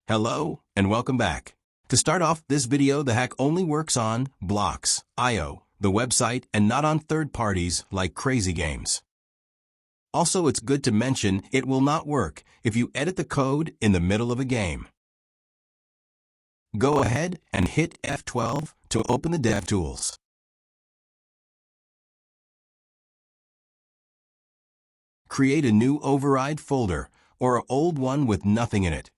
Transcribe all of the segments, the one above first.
Hello, and welcome back. To start off this video, the hack only works on Blocks.io, the website, and not on third parties like Crazy Games. Also, it's good to mention it will not work if you edit the code in the middle of a game. Go ahead and hit F12 to open the DevTools. Create a new override folder or an old one with nothing in it.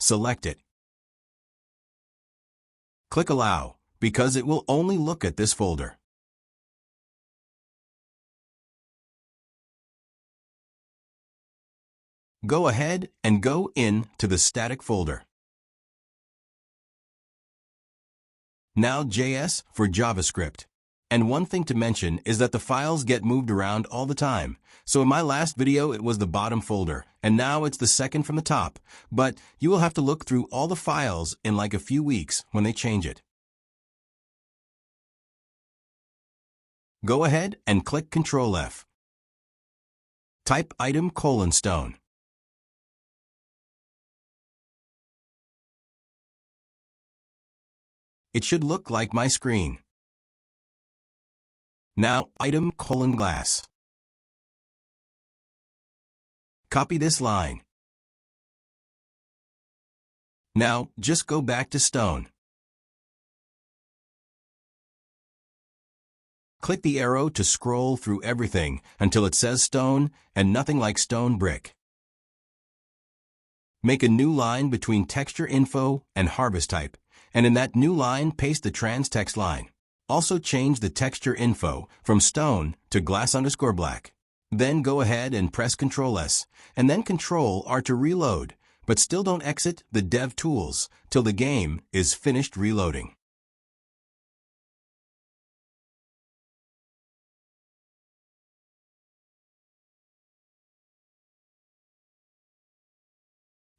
Select it. Click Allow, because it will only look at this folder. Go ahead and go in to the static folder. Now JS for JavaScript. And one thing to mention is that the files get moved around all the time. So in my last video it was the bottom folder, and now it's the second from the top. But you will have to look through all the files in like a few weeks when they change it. Go ahead and click Ctrl F. Type item:*stone. It should look like my screen. Now, item:*glass. Copy this line. Now, just go back to stone. Click the arrow to scroll through everything until it says stone and nothing like stone brick. Make a new line between texture info and harvest type, and in that new line paste the trans text line. Also change the texture info from stone to glass_black. Then go ahead and press Ctrl S, and then Ctrl R to reload, but still don't exit the DevTools till the game is finished reloading.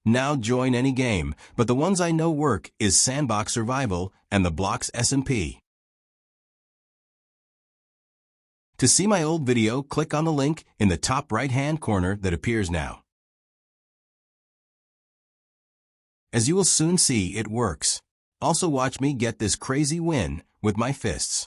Now join any game, but the ones I know work is Sandbox Survival and the Blocks SMP. To see my old video, click on the link in the top right-hand corner that appears now. As you will soon see, it works. Also watch me get this crazy win with my fists.